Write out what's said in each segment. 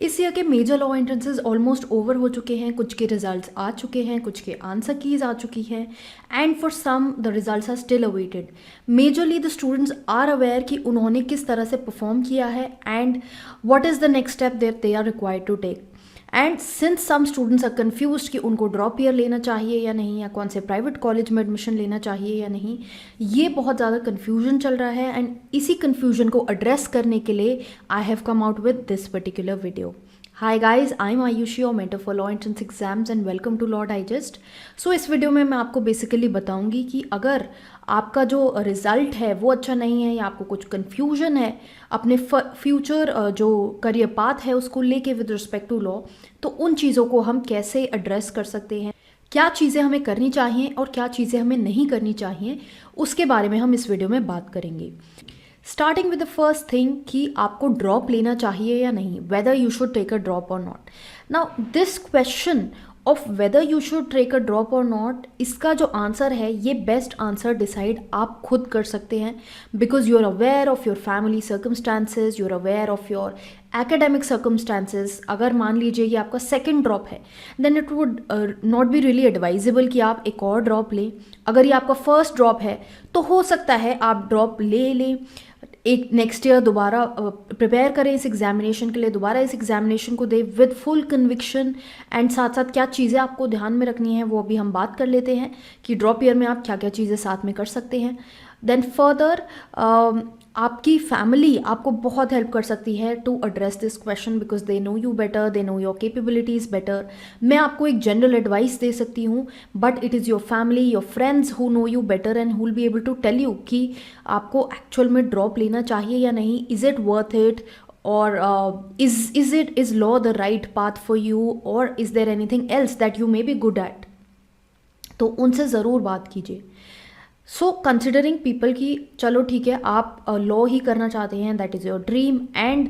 इस ईयर के major law entrances almost over हो चुके हैं, कुछ के रिजल्ट्स आ चुके हैं, कुछ के आंसर कीज आ चुकी हैं, and for some the results are still awaited. Majorly the students are aware कि उन्होंने किस तरह से परफॉर्म किया है and what is the next step that they are required to take. And since some students are confuse कि उनको drop year लेना चाहिए या नहीं, या कौन से प्राइवेट कॉलेज में एडमिशन लेना चाहिए या नहीं, ये बहुत ज़्यादा कन्फ्यूजन चल रहा है। एंड इसी कन्फ्यूजन को एड्रेस करने के लिए I have come out with this particular video. Hi guys, I'm Ayushi, your mentor for Law Entrance Exams and welcome to Law Digest। So इस वीडियो में मैं आपको बेसिकली बताऊंगी कि अगर आपका जो रिज़ल्ट है वो अच्छा नहीं है या आपको कुछ कन्फ्यूजन है अपने फ्यूचर जो करियर पाथ है उसको लेके विद रिस्पेक्ट टू लॉ, तो उन चीज़ों को हम कैसे एड्रेस कर सकते हैं, क्या चीज़ें हमें करनी चाहिए और क्या चीज़ें हमें नहीं करनी चाहिए, उसके बारे में हम इस वीडियो में बात करेंगे। Starting with the first thing कि आपको ड्रॉप लेना चाहिए या नहीं, whether you should take a drop or not. Now this question of whether you should take a drop or not, इसका जो आंसर है ये बेस्ट आंसर डिसाइड आप खुद कर सकते हैं, because you are aware of your family circumstances, you are aware of your academic circumstances. अगर मान लीजिए ये आपका सेकेंड ड्रॉप है, then it would not be really advisable कि आप एक और ड्रॉप लें। अगर ये आपका फर्स्ट ड्रॉप है तो हो सकता है आप ड्रॉप ले लें, एक नेक्स्ट ईयर दोबारा प्रिपेयर करें इस एग्जामिनेशन के लिए, दोबारा इस एग्जामिनेशन को दें विद फुल कन्विक्शन। एंड साथ साथ क्या चीज़ें आपको ध्यान में रखनी है वो अभी हम बात कर लेते हैं कि ड्रॉप ईयर में आप क्या क्या चीज़ें साथ में कर सकते हैं। देन फर्दर आपकी फैमिली आपको बहुत हेल्प कर सकती है to address this question, because they know you better, they know your capabilities better. मैं आपको एक जनरल एडवाइस दे सकती हूँ, but it is your family, your friends who know you better and who will be able to tell you कि आपको actual में drop लेना चाहिए या नहीं, इज़ इट वर्थ इट, और is law the right path for you, or is there anything else that you may be good at। तो उनसे ज़रूर बात कीजिए। सो कंसिडरिंग पीपल की चलो ठीक है आप लॉ ही करना चाहते हैं, that is your dream, and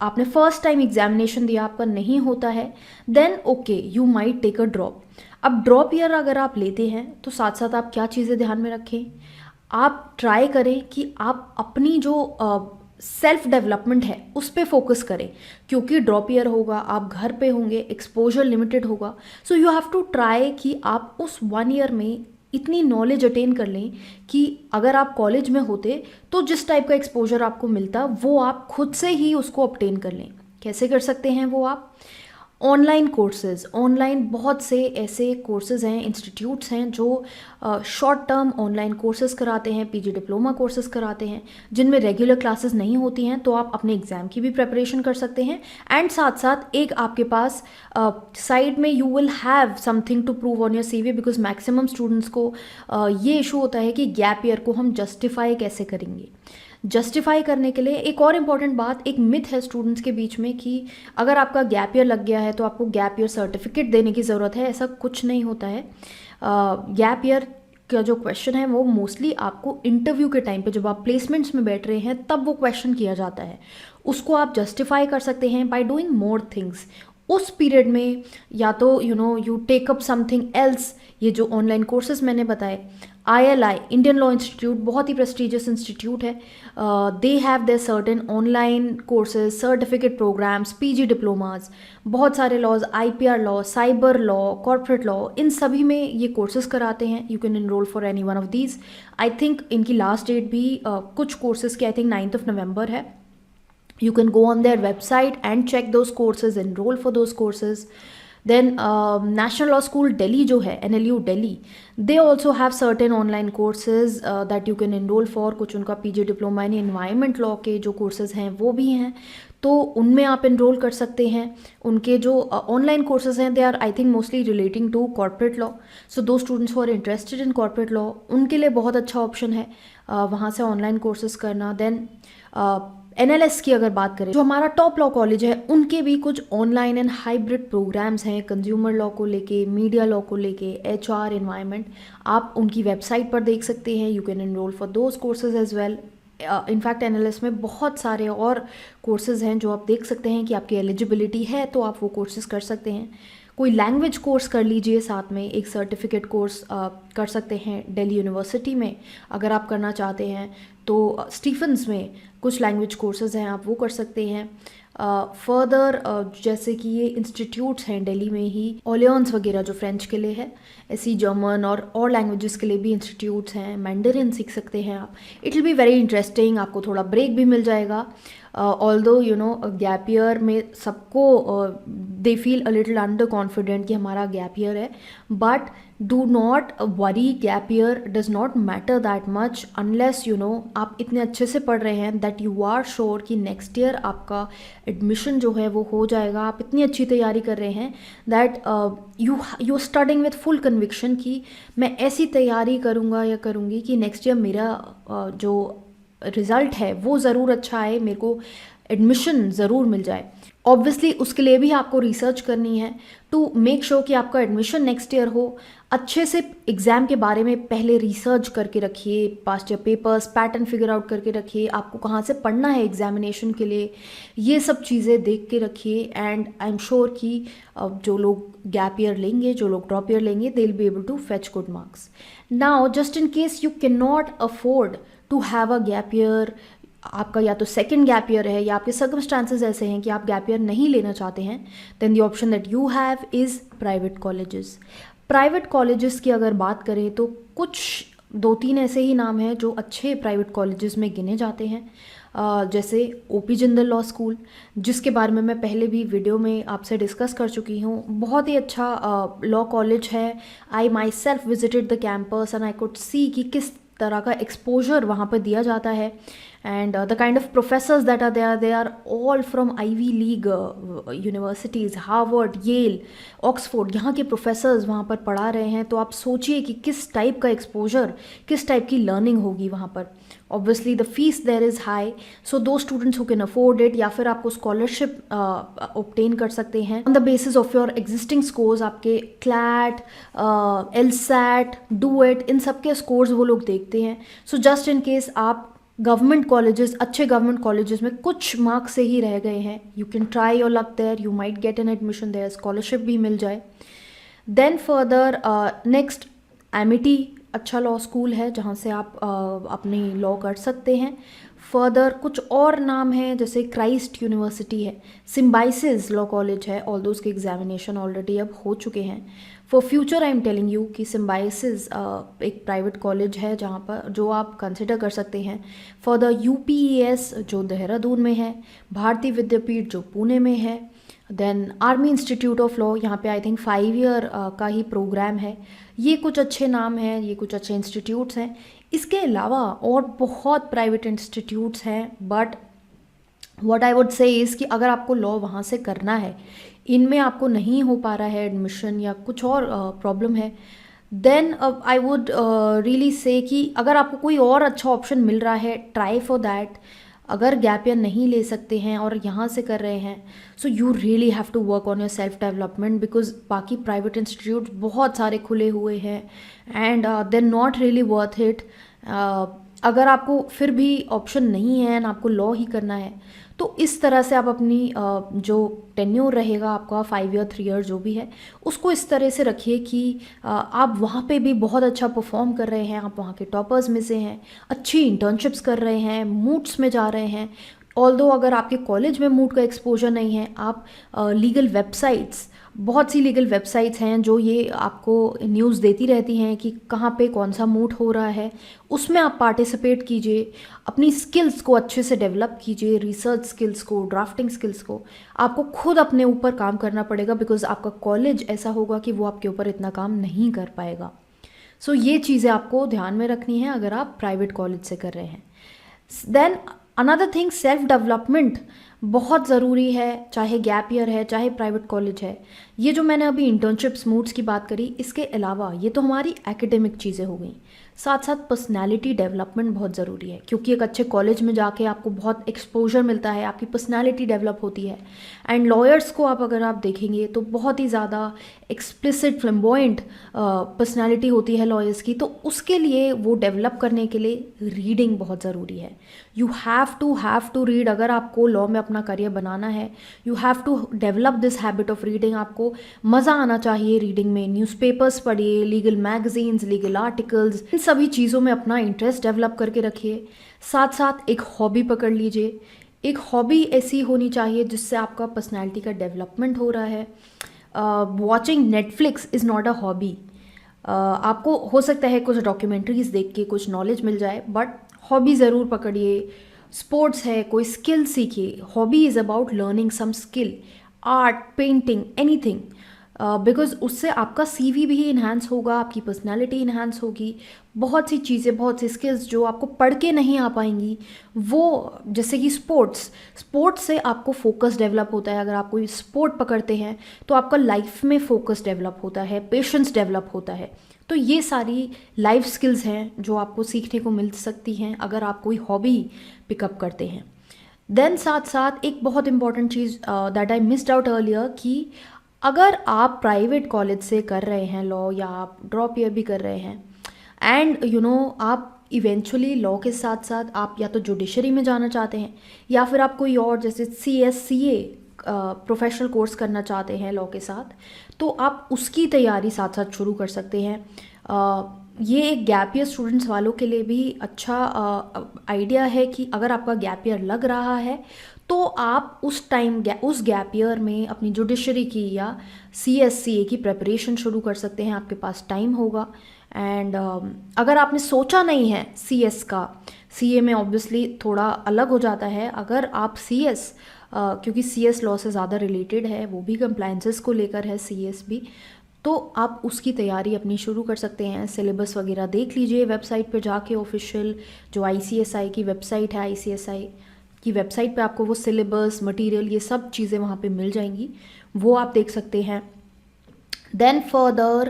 आपने फर्स्ट टाइम एग्जामिनेशन दिया, आपका नहीं होता है, then okay you might take a drop. अब ड्रॉप ईयर अगर आप लेते हैं तो साथ साथ आप क्या चीज़ें ध्यान में रखें, आप ट्राई करें कि आप अपनी जो सेल्फ डेवलपमेंट है उस पर फोकस करें, क्योंकि ड्रॉप ईयर होगा, आप घर पे होंगे, एक्सपोजर लिमिटेड होगा। So you have to try कि आप उस 1 ईयर में इतनी नॉलेज अटेन कर लें कि अगर आप कॉलेज में होते तो जिस टाइप का एक्सपोजर आपको मिलता वो आप खुद से ही उसको ऑब्टेन कर लें। कैसे कर सकते हैं वो आप? ऑनलाइन कोर्सेज, ऑनलाइन बहुत से ऐसे कोर्सेज हैं, इंस्टीट्यूट्स हैं जो शॉर्ट टर्म ऑनलाइन कोर्सेज कराते हैं, पीजी डिप्लोमा कोर्सेज कराते हैं, जिनमें रेगुलर क्लासेस नहीं होती हैं, तो आप अपने एग्ज़ाम की भी प्रिपरेशन कर सकते हैं। एंड साथ साथ एक आपके पास साइड में you will have something to prove on your CV, because maximum students को ये इशू होता है कि गैप ईयर को हम जस्टिफाई कैसे करेंगे। जस्टिफाई करने के लिए एक और इम्पॉर्टेंट बात, एक मिथ है स्टूडेंट्स के बीच में कि अगर आपका गैप ईयर लग गया है तो आपको गैप ईयर सर्टिफिकेट देने की ज़रूरत है। ऐसा कुछ नहीं होता है। गैप ईयर का जो क्वेश्चन है वो मोस्टली आपको इंटरव्यू के टाइम पे जब आप प्लेसमेंट्स में बैठ रहे हैं तब वो क्वेश्चन किया जाता है। उसको आप जस्टिफाई कर सकते हैं बाय डूइंग मोर थिंग्स। उस पीरियड में या तो you take up something else, ये जो ऑनलाइन कोर्सेज मैंने बताए, ILI इंडियन लॉ इंस्टीट्यूट बहुत ही प्रेस्टिजियस इंस्टीट्यूट है, they have there certain online courses, certificate programs, PG diplomas, बहुत सारे laws, IPR law, cyber law, corporate law, इन सभी में ये कोर्सेज कराते हैं। You can enrol for any one of these. I think इनकी लास्ट डेट भी कुछ कोर्सेज की I think 9th of November है। You can go on their website and check those courses, enroll for those courses. Then National Law School Delhi जो है, NLU Delhi, they also have certain online courses that you can enroll for। कुछ उनका PG diploma in environment law के जो courses हैं वो भी हैं, तो उनमें आप एनरोल कर सकते हैं। उनके जो ऑनलाइन कोर्सेज हैं they are I think mostly relating to corporate law, so those students who are interested in corporate law उनके लिए बहुत अच्छा ऑप्शन है वहाँ से ऑनलाइन कोर्सेज करना। देन NLS की अगर बात करें, जो हमारा टॉप लॉ कॉलेज है, उनके भी कुछ ऑनलाइन एंड हाइब्रिड प्रोग्राम्स हैं, कंज्यूमर लॉ को लेके, मीडिया लॉ को लेके, HR एनवायरनमेंट, आप उनकी वेबसाइट पर देख सकते हैं। You can enrol for those courses as well. In fact NLS में बहुत सारे और कोर्सेज हैं जो आप देख सकते हैं कि आपकी एलिजिबिलिटी है तो आप वो कोर्सेज कर सकते हैं। कोई लैंग्वेज कोर्स कर लीजिए, साथ में एक सर्टिफिकेट कोर्स कर सकते हैं दिल्ली यूनिवर्सिटी में अगर आप करना चाहते हैं। तो स्टीफन्स में कुछ लैंग्वेज कोर्सेज हैं, आप वो कर सकते हैं। फर्दर जैसे कि ये इंस्टीट्यूट्स हैं दिल्ली में ही, ओलियंस वगैरह जो फ्रेंच के लिए है, ऐसी जर्मन और लैंग्वेजेस के लिए भी इंस्टीट्यूट्स हैं। मैंडरिन सीख सकते हैं आप। It will be very interesting, आपको थोड़ा ब्रेक भी मिल जाएगा। Although you know gap year में सबको they feel a little under confident कि हमारा गैप ईयर है, but do not worry, gap year does not matter that much unless you know आप इतने अच्छे से पढ़ रहे हैं दैट यू आर श्योर कि नेक्स्ट ईयर आपका एडमिशन जो है वो हो जाएगा। आप इतनी अच्छी तैयारी कर रहे हैं that you starting with full conviction कि मैं ऐसी तैयारी करूँगा या करूँगी कि नेक्स्ट ईयर मेरा जो रिज़ल्ट है वो ज़रूर अच्छा आए, मेरे को एडमिशन ज़रूर मिल जाए। ऑब्वियसली उसके लिए भी आपको रिसर्च करनी है टू मेक श्योर कि आपका एडमिशन नेक्स्ट ईयर हो। अच्छे से एग्ज़ाम के बारे में पहले रिसर्च करके रखिए, past year papers pattern figure out करके रखिए, आपको कहाँ से पढ़ना है एग्जामिनेशन के लिए, ये सब चीज़ें देख के रखिए। एंड आई एम श्योर कि जो लोग गैप ईयर लेंगे, जो लोग ड्रॉप ईयर लेंगे, they will be able to fetch good marks. Now just in case you can not afford to have a gap year, आपका या तो सेकेंड गैप ईयर है या आपके सर्कमस्टांसेस ऐसे हैं कि आप गैप ईयर नहीं लेना चाहते हैं, then the option that you have is private colleges. Private colleges की अगर बात करें तो कुछ 2-3 ऐसे ही नाम हैं जो अच्छे प्राइवेट कॉलेजेस में गिने जाते हैं। जैसे ओपी जिंदल लॉ स्कूल, जिसके बारे में मैं पहले भी वीडियो में आपसे डिस्कस कर चुकी हूँ। बहुत ही अच्छा लॉ कॉलेज है। I myself visited the campus and I could see कि किस तरह का एक्सपोजर वहाँ पर दिया जाता है। And the kind of professors that are there, they are all from Ivy League universities, Harvard, Yale, Oxford, यहाँ के प्रोफेसर्स वहाँ पर पढ़ा रहे हैं। तो आप सोचिए कि किस टाइप का एक्सपोजर, किस टाइप की लर्निंग होगी वहाँ पर। Obviously the fees there is high, so those students who can afford it, या फिर आपको स्कॉलरशिप ऑब्टेन कर सकते हैं on the basis of your existing scores. आपके क्लैट, एलसैट, डूएट, इन सब के स्कोर्स वो लोग देखते हैं। सो जस्ट इन केस आप गवर्नमेंट कॉलेजेस, अच्छे गवर्नमेंट कॉलेजेस में कुछ मार्क्स से ही रह गए हैं, you can try your luck there, you might get an admission there, scholarship भी मिल जाए। देन फर्दर नेक्स्ट एमिटी अच्छा लॉ स्कूल है जहाँ से आप अपनी लॉ कर सकते हैं। फर्दर कुछ और नाम हैं जैसे क्राइस्ट यूनिवर्सिटी है, सिम्बाइसिस लॉ कॉलेज है, ऑल उसके एग्जामिनेशन ऑलरेडी अब हो चुके हैं। For future I am telling you कि सिम्बाइसिस एक प्राइवेट कॉलेज है जहाँ पर जो आप कंसिडर कर सकते हैं। फॉर द UPES जो देहरादून में है, भारतीय विद्यापीठ जो पुणे में है, then Army Institute of Law, यहाँ पे आई थिंक 5 ईयर का ही प्रोग्राम है। ये कुछ अच्छे नाम हैं, ये कुछ अच्छे इंस्टीट्यूट्स हैं। इसके अलावा और बहुत प्राइवेट इंस्टीट्यूट्स हैं, but what I would say is कि अगर आपको लॉ वहाँ से करना है, इनमें आपको नहीं हो पा रहा है एडमिशन या कुछ और प्रॉब्लम है, then I would really say कि अगर आपको कोई और अच्छा ऑप्शन मिल रहा है, ट्राई फॉर दैट। अगर गैप ईयर नहीं ले सकते हैं और यहाँ से कर रहे हैं, so you really have to work on your self development, because बाकी प्राइवेट इंस्टीट्यूट बहुत सारे खुले हुए हैं and they not really worth it. अगर आपको फिर भी ऑप्शन नहीं है एंड आपको लॉ ही करना है, तो इस तरह से आप अपनी जो टेन्योर रहेगा आपका 5 ईयर 3 ईयर जो भी है, उसको इस तरह से रखिए कि आप वहाँ पे भी बहुत अच्छा परफॉर्म कर रहे हैं, आप वहाँ के टॉपर्स में से हैं, अच्छी इंटर्नशिप्स कर रहे हैं, मूड्स में जा रहे हैं। ऑल्दो अगर आपके कॉलेज में मूड का एक्सपोजर नहीं है, आप लीगल वेबसाइट्स, बहुत सी लीगल वेबसाइट्स हैं जो ये आपको न्यूज़ देती रहती हैं कि कहाँ पे कौन सा मूड हो रहा है, उसमें आप पार्टिसिपेट कीजिए, अपनी स्किल्स को अच्छे से डेवलप कीजिए, रिसर्च स्किल्स को, ड्राफ्टिंग स्किल्स को। आपको खुद अपने ऊपर काम करना पड़ेगा, बिकॉज आपका कॉलेज ऐसा होगा कि वो आपके ऊपर इतना काम नहीं कर पाएगा। सो ये चीज़ें आपको ध्यान में रखनी है अगर आप प्राइवेट कॉलेज से कर रहे हैं। Then another thing, self development बहुत ज़रूरी है, चाहे गैप ईयर है, चाहे प्राइवेट कॉलेज है। ये जो मैंने अभी इंटर्नशिप्स, मूड्स की बात करी, इसके अलावा ये तो हमारी एकेडमिक चीज़ें हो गई, साथ साथ पर्सनालिटी डेवलपमेंट बहुत ज़रूरी है, क्योंकि एक अच्छे कॉलेज में जाके आपको बहुत एक्सपोजर मिलता है, आपकी पर्सनालिटी डेवलप होती है। एंड लॉयर्स को आप अगर आप देखेंगे तो बहुत ही ज़्यादा एक्सप्लिसिट, फ्लैम्बॉयंट पर्सनालिटी होती है लॉयर्स की, तो उसके लिए वो डेवलप करने के लिए रीडिंग बहुत ज़रूरी है। You have to read. अगर आपको लॉ में अपना करियर बनाना है, you have to develop this habit of reading. आपको मज़ा आना चाहिए रीडिंग में। न्यूज़पेपर्स पढ़िए, लीगल मैगजीन्स, लीगल आर्टिकल्स, इन सभी चीज़ों में अपना इंटरेस्ट डेवलप करके रखिए। साथ साथ एक हॉबी पकड़ लीजिए। एक हॉबी ऐसी होनी चाहिए जिससे आपका पर्सनैलिटी का डेवलपमेंट हो रहा है। Watching Netflix is not a hobby. आपको हो सकता है कुछ डॉक्यूमेंट्रीज देख के कुछ नॉलेज मिल जाए, बट हॉबी ज़रूर पकड़िए। स्पोर्ट्स है, कोई स्किल सीखिए। Hobby is about learning some skill, art, painting, anything, because उससे आपका सीवी भी इन्हांस होगा, आपकी पर्सनैलिटी इन्हांस होगी। बहुत सी चीज़ें, बहुत सी स्किल्स जो आपको पढ़ के नहीं आ पाएंगी, वो जैसे कि स्पोर्ट्स, स्पोर्ट्स से आपको फोकस डेवलप होता है। अगर आप कोई स्पोर्ट पकड़ते हैं तो आपका लाइफ में फोकस डेवलप होता है, पेशेंस डेवलप होता है। तो ये सारी लाइफ स्किल्स हैं जो आपको सीखने को मिल सकती हैं अगर आप कोई हॉबी पिकअप करते हैं। देन साथ साथ एक बहुत important cheese that I missed out earlier, कि अगर आप प्राइवेट कॉलेज से कर रहे हैं लॉ, या आप ड्रॉप ईयर भी कर रहे हैं, एंड आप इवेंचुअली लॉ के साथ साथ आप या तो जुडिशरी में जाना चाहते हैं, या फिर आप कोई और जैसे CSCA प्रोफेशनल कोर्स करना चाहते हैं लॉ के साथ, तो आप उसकी तैयारी साथ साथ शुरू कर सकते हैं। ये एक गैप ईयर स्टूडेंट्स वालों के लिए भी अच्छा आइडिया है कि अगर आपका गैप ईयर लग रहा है तो आप उस टाइम उस गैप ईयर में अपनी जुडिशरी की या CSCA की प्रिपरेशन शुरू कर सकते हैं। आपके पास टाइम होगा। एंड अगर आपने सोचा नहीं है CS का, CA में ऑब्वियसली थोड़ा अलग हो जाता है। अगर आप CS, क्योंकि CS लॉ से ज़्यादा रिलेटेड है, वो भी कंप्लायंसेस को लेकर है, CS भी, तो आप उसकी तैयारी अपनी शुरू कर सकते हैं। सिलेबस वगैरह देख लीजिए वेबसाइट पे जाके, ऑफिशियल जो ICSI की वेबसाइट है, ICSI की वेबसाइट पे आपको वो सिलेबस, मटेरियल, ये सब चीज़ें वहाँ पे मिल जाएंगी, वो आप देख सकते हैं। देन फर्दर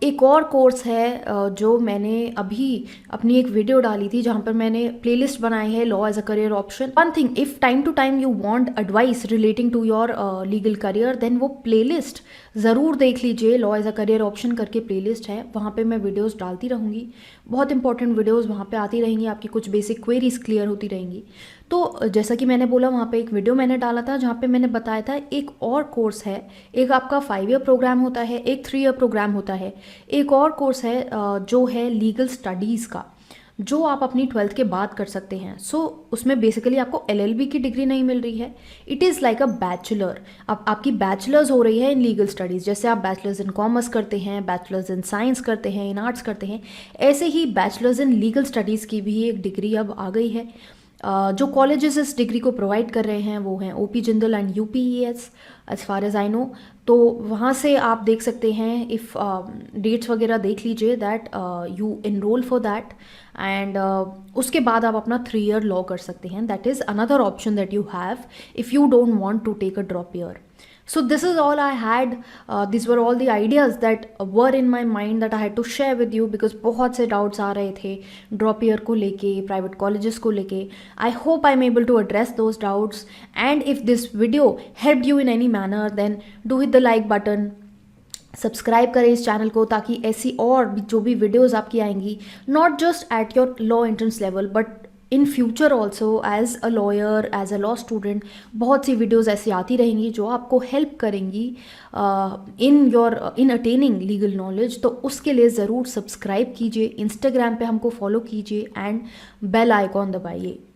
एक और कोर्स है जो मैंने अभी अपनी एक वीडियो डाली थी जहाँ पर मैंने प्लेलिस्ट बनाई है, law as a career option. One thing, if time to time you want advice relating to your legal career, then वो प्लेलिस्ट ज़रूर देख लीजिए। Law as a career option करके प्लेलिस्ट है, वहाँ पे मैं वीडियोस डालती रहूँगी। बहुत इंपॉर्टेंट वीडियोस वहाँ पे आती रहेंगी, आपकी कुछ बेसिक क्वेरीज क्लियर होती रहेंगी। तो जैसा कि मैंने बोला, वहाँ पे एक वीडियो मैंने डाला था जहाँ पे मैंने बताया था एक और कोर्स है। एक आपका 5 ईयर प्रोग्राम होता है, एक 3 ईयर प्रोग्राम होता है। एक और कोर्स है जो है लीगल स्टडीज़ का, जो आप अपनी 12th के बाद कर सकते हैं। उसमें बेसिकली आपको LLB की डिग्री नहीं मिल रही है, it is like a bachelor. अब आपकी बैचलर्स हो रही है इन लीगल स्टडीज़। जैसे आप बैचलर्स इन कॉमर्स करते हैं, बैचलर्स इन साइंस करते हैं, इन आर्ट्स करते हैं, ऐसे ही बैचलर्स इन लीगल स्टडीज़ की भी एक डिग्री अब आ गई है। जो कॉलेजेस इस डिग्री को प्रोवाइड कर रहे हैं वो हैं OP Jindal and UPES, as far as I know. तो वहाँ से आप देख सकते हैं, इफ़ डेट्स वगैरह देख लीजिए, that you enrol for that. And उसके बाद आप अपना 3 ईयर लॉ कर सकते हैं। That is another option that you have if you don't want to take a drop year. So this is all I had. These were all the ideas that were in my mind that I had to share with you, because बहुत से doubts आ रहे थे drop year को लेके, private colleges को लेके। I hope I'm able to address those doubts, and if this video helped you in any manner, then do hit the like button, subscribe करें इस चैनल को, ताकि ऐसी और भी जो भी वीडियोज़ आपकी आएंगी, not just at your law entrance level but in future also as a lawyer, as a law student, बहुत सी वीडियोज़ ऐसी आती रहेंगी जो आपको हेल्प करेंगी इन अटेनिंग लीगल नॉलेज। तो उसके लिए ज़रूर सब्सक्राइब कीजिए, इंस्टाग्राम पे हमको फॉलो कीजिए, एंड बेल आइकॉन दबाइए।